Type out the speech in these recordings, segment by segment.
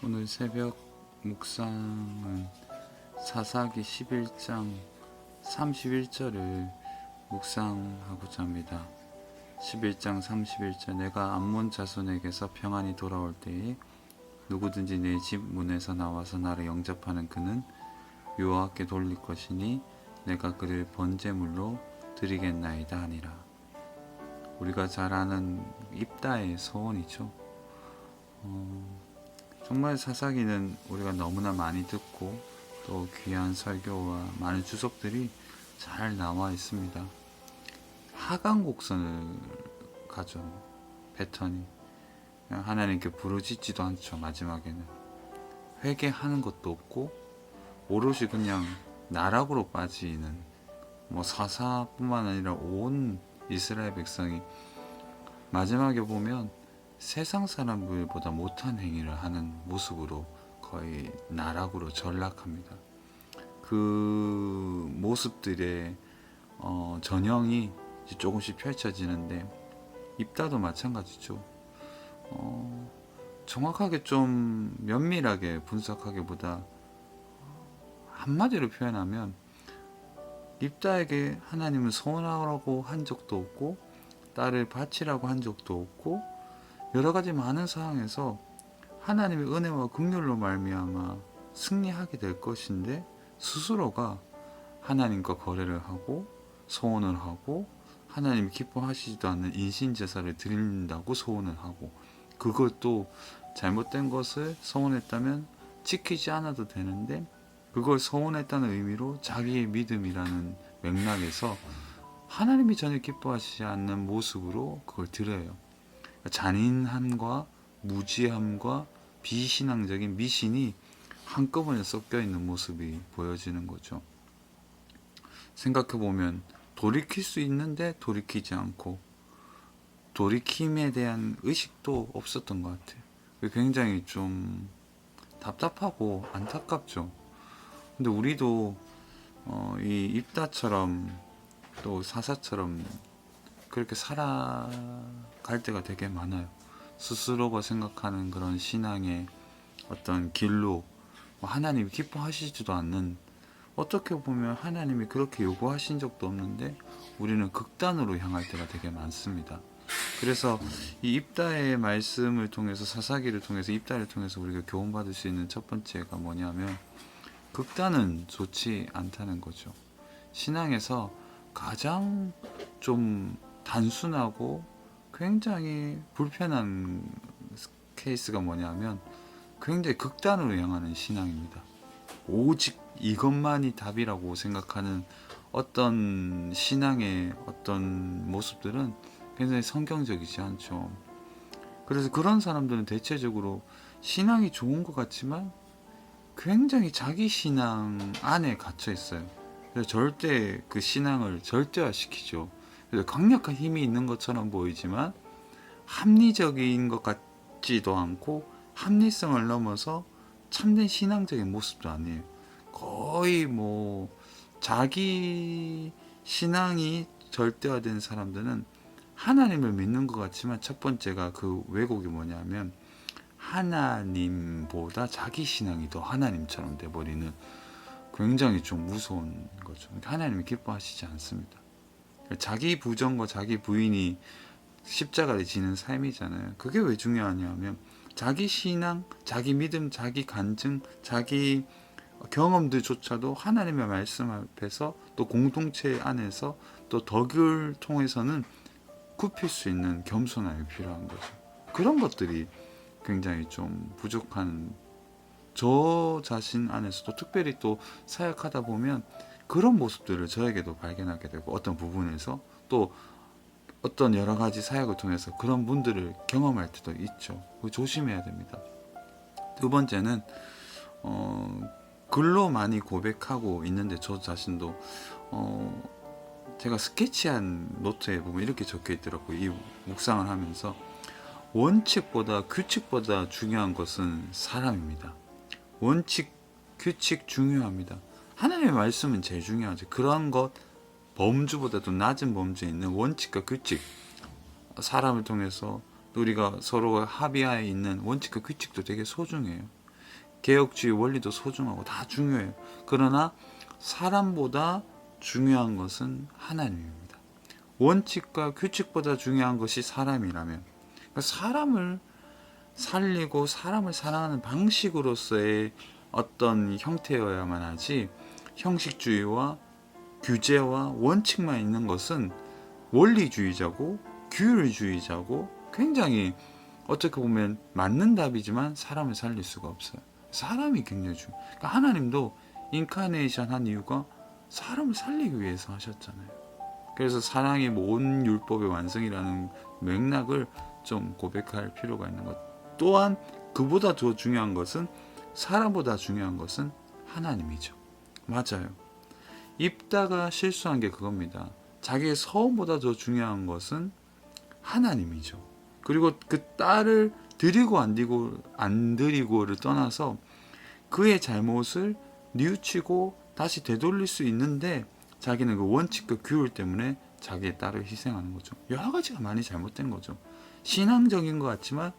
오늘 새벽 묵상은 사사기 11장 31절을 묵상하고자 합니다. 11장 31절 내가 암몬 자손에게서 평안히 돌아올 때에 누구든지 내 집 문에서 나와서 나를 영접하는 그는 여호와께 돌릴 것이니 내가 그를 번제물로 드리겠나이다 하니라. 우리가 잘 아는 입다의 소원이죠. 정말 사사기는 우리가 너무나 많이 듣고 또 귀한 설교와 많은 주석들이 잘 나와 있습니다. 하강 곡선을 가죠. 패턴이 하나님께 부르짖지도 않죠. 마지막에는 회개하는 것도 없고 오롯이 그냥 나락으로 빠지는 사사뿐만 아니라 온 이스라엘 백성이 마지막에 보면 세상 사람들보다 못한 행위를 하는 모습으로 거의 나락으로 전락합니다. 그 모습들의 전형이 조금씩 펼쳐지는데 입다도 마찬가지죠. 정확하게 좀 면밀하게 분석하기보다 한마디로 표현하면 입다에게 하나님은 소원하라고 한 적도 없고 딸을 바치라고 한 적도 없고 여러 가지 많은 상황에서 하나님의 은혜와 긍휼로 말미암아 승리하게 될 것인데 스스로가 하나님과 거래를 하고 소원을 하고 하나님이 기뻐하시지도 않는 인신제사를 드린다고 소원을 하고 그것도 잘못된 것을 소원했다면 지키지 않아도 되는데 그걸 소원했다는 의미로 자기의 믿음이라는 맥락에서 하나님이 전혀 기뻐하시지 않는 모습으로 그걸 드려요. 잔인함과 무지함과 비신앙적인 미신이 한꺼번에 섞여 있는 모습이 보여지는 거죠. 생각해보면 돌이킬 수 있는데 돌이키지 않고 돌이킴에 대한 의식도 없었던 것 같아요. 굉장히 좀 답답하고 안타깝죠. 근데 우리도 이 입다처럼 또 사사처럼 그렇게 살아갈 때가 되게 많아요. 스스로가 생각하는 그런 신앙의 어떤 길로 하나님이 기뻐하시지도 않는, 어떻게 보면 하나님이 그렇게 요구하신 적도 없는데 우리는 극단으로 향할 때가 되게 많습니다. 그래서 이 입다의 말씀을 통해서, 사사기를 통해서, 입다를 통해서 우리가 교훈받을 수 있는 첫 번째가 뭐냐면 극단은 좋지 않다는 거죠. 신앙에서 가장 좀 단순하고 굉장히 불편한 케이스가 뭐냐면 굉장히 극단으로 향하는 신앙입니다. 오직 이것만이 답이라고 생각하는 어떤 신앙의 어떤 모습들은 굉장히 성경적이지 않죠. 그래서 그런 사람들은 대체적으로 신앙이 좋은 것 같지만 굉장히 자기 신앙 안에 갇혀 있어요. 그래서 절대 그 신앙을 절대화시키죠. 그래서 강력한 힘이 있는 것처럼 보이지만 합리적인 것 같지도 않고 합리성을 넘어서 참된 신앙적인 모습도 아니에요. 거의 자기 신앙이 절대화된 사람들은 하나님을 믿는 것 같지만 첫 번째가 그 왜곡이 뭐냐면 하나님보다 자기 신앙이 더 하나님처럼 돼버리는, 굉장히 좀 무서운 거죠. 하나님이 기뻐하시지 않습니다. 자기 부정과 자기 부인이 십자가를 지는 삶이잖아요. 그게 왜 중요하냐면 자기 신앙, 자기 믿음, 자기 간증, 자기 경험들조차도 하나님의 말씀 앞에서 또 공동체 안에서 또 덕을 통해서는 굽힐 수 있는 겸손함이 필요한 거죠. 그런 것들이 굉장히 좀 부족한, 저 자신 안에서도 특별히 또 사역하다 보면 그런 모습들을 저에게도 발견하게 되고 어떤 부분에서 또 어떤 여러 가지 사역을 통해서 그런 분들을 경험할 때도 있죠. 조심해야 됩니다. 두 번째는 글로 많이 고백하고 있는데 저 자신도 제가 스케치한 노트에 보면 이렇게 적혀 있더라고요. 이 묵상을 하면서 원칙보다 규칙보다 중요한 것은 사람입니다. 원칙, 규칙 중요합니다. 하나님의 말씀은 제일 중요하죠. 그런 것, 범주보다도 낮은 범주에 있는 원칙과 규칙, 사람을 통해서 우리가 서로가 합의하에 있는 원칙과 규칙도 되게 소중해요. 개혁주의 원리도 소중하고 다 중요해요. 그러나 사람보다 중요한 것은 하나님입니다. 원칙과 규칙보다 중요한 것이 사람이라면, 그러니까 사람을 살리고 사람을 사랑하는 방식으로서의 어떤 형태여야만 하지, 형식주의와 규제와 원칙만 있는 것은 원리주의자고 규율주의자고 굉장히 어떻게 보면 맞는 답이지만 사람을 살릴 수가 없어요. 사람이 굉장히 중요해요. 그러니까 하나님도 인카네이션 한 이유가 사람을 살리기 위해서 하셨잖아요. 그래서 사랑이 모든 율법의 완성이라는 맥락을 좀 고백할 필요가 있는 것. 또한 그보다 더 중요한 것은, 사람보다 중요한 것은 하나님이죠. 맞아요. 입다가 실수한 게 그겁니다. 자기의 서원보다 더 중요한 것은 하나님이죠. 그리고 그 딸을 드리고 안 드리고를 떠나서 그의 잘못을 뉘우치고 다시 되돌릴 수 있는데, 자기는 그 원칙과 규율 때문에 자기의 딸을 희생하는 거죠. 여러 가지가 많이 잘못된 거죠. 신앙적인 것 같지만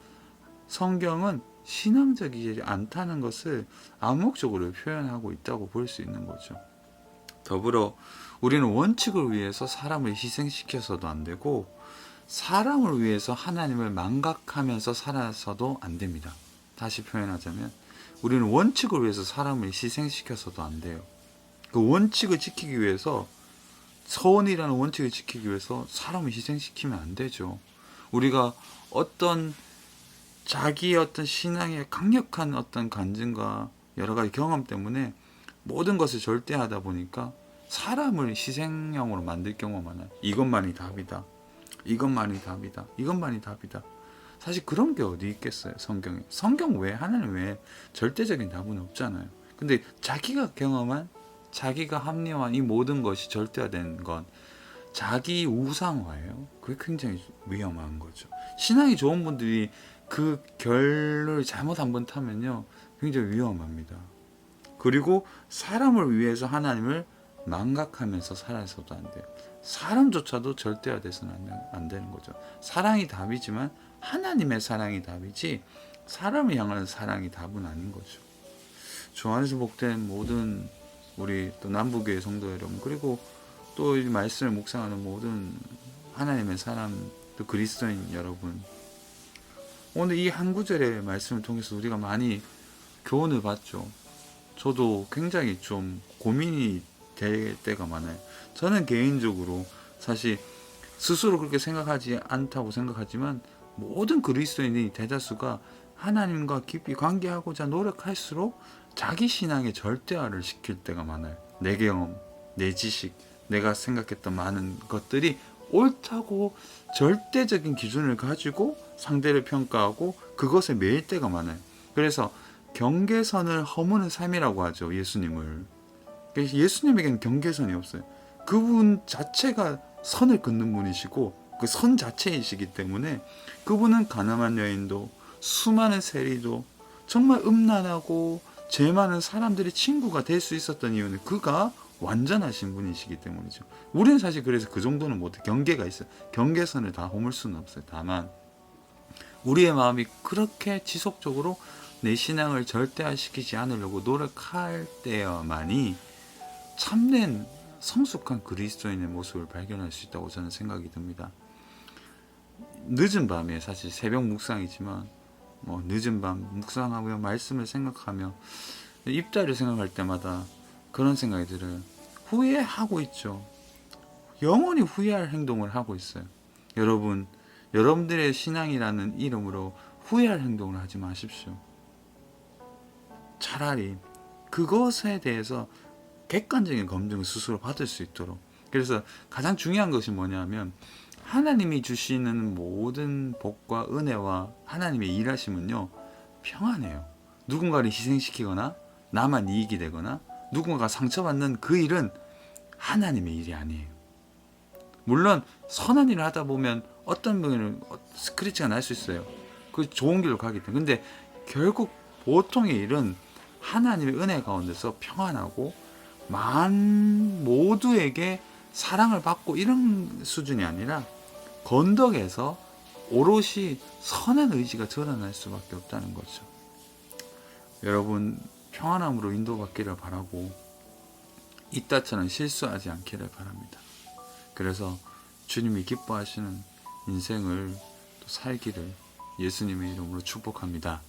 성경은 신앙적이지 않다는 것을 암묵적으로 표현하고 있다고 볼 수 있는 거죠. 더불어 우리는 원칙을 위해서 사람을 희생시켜서도 안 되고, 사람을 위해서 하나님을 망각하면서 살아서도 안 됩니다. 다시 표현하자면 우리는 원칙을 위해서 사람을 희생시켜서도 안 돼요. 그 원칙을 지키기 위해서, 서원이라는 원칙을 지키기 위해서 사람을 희생시키면 안 되죠. 우리가 어떤 자기의 어떤 신앙의 강력한 어떤 간증과 여러 가지 경험 때문에 모든 것을 절대하다 보니까 사람을 희생양으로 만들 경우가 많아요. 이것만이 답이다. 이것만이 답이다. 이것만이 답이다. 사실 그런 게 어디 있겠어요, 성경에. 성경 외에, 하나님 외에 절대적인 답은 없잖아요. 근데 자기가 경험한, 자기가 합리화한 이 모든 것이 절대화된 건 자기 우상화예요. 그게 굉장히 위험한 거죠. 신앙이 좋은 분들이 그 결을 잘못 한번 타면요, 굉장히 위험합니다. 그리고 사람을 위해서 하나님을 망각하면서 살아서도 안 돼요. 사람조차도 절대화돼서는 안 되는 거죠. 사랑이 답이지만 하나님의 사랑이 답이지 사람을 향하는 사랑이 답은 아닌 거죠. 주 안에서 복된 모든 우리 또 남부교회 성도 여러분, 그리고 또 이 말씀을 묵상하는 모든 하나님의 사람, 또 그리스도인 여러분, 오늘 이 한 구절의 말씀을 통해서 우리가 많이 교훈을 받죠. 저도 굉장히 좀 고민이 될 때가 많아요. 저는 개인적으로 사실 스스로 그렇게 생각하지 않다고 생각하지만, 모든 그리스도인의 대다수가 하나님과 깊이 관계하고자 노력할수록 자기 신앙의 절대화를 시킬 때가 많아요. 내 경험, 내 지식, 내가 생각했던 많은 것들이 옳다고 절대적인 기준을 가지고 상대를 평가하고 그것에 매일 때가 많아요. 그래서 경계선을 허무는 삶이라고 하죠, 예수님을. 예수님에게는 경계선이 없어요. 그분 자체가 선을 긋는 분이시고 그 선 자체이시기 때문에, 그분은 가늠한 여인도 수많은 세리도 정말 음란하고 죄 많은 사람들이 친구가 될 수 있었던 이유는 그가 완전하신 분이시기 때문이죠. 우리는 사실 그래서 그 정도는 못해. 경계가 있어요. 경계선을 다 허물 수는 없어요. 다만 우리의 마음이 그렇게 지속적으로 내 신앙을 절대화시키지 않으려고 노력할 때야만이 참된 성숙한 그리스도인의 모습을 발견할 수 있다고 저는 생각이 듭니다. 늦은 밤에, 사실 새벽 묵상이지만 늦은 밤 묵상하며 말씀을 생각하며 입다를 생각할 때마다 그런 생각이 들어요. 후회하고 있죠. 영원히 후회할 행동을 하고 있어요. 여러분, 여러분들의 신앙이라는 이름으로 후회할 행동을 하지 마십시오. 차라리 그것에 대해서 객관적인 검증을 스스로 받을 수 있도록. 그래서 가장 중요한 것이 뭐냐면, 하나님이 주시는 모든 복과 은혜와 하나님의 일하심은요, 평안해요. 누군가를 희생시키거나 나만 이익이 되거나 누군가가 상처받는 그 일은 하나님의 일이 아니에요. 물론 선한 일을 하다 보면 어떤 분은 스크래치가 날 수 있어요. 그 좋은 길로 가기 때문에. 근데 결국 보통의 일은 하나님의 은혜 가운데서 평안하고 모두에게 사랑을 받고 이런 수준이 아니라 건덕에서 오롯이 선한 의지가 드러날 수밖에 없다는 거죠. 여러분 평안함으로 인도받기를 바라고 이따처럼 실수하지 않기를 바랍니다. 그래서 주님이 기뻐하시는 인생을 또 살기를 예수님의 이름으로 축복합니다.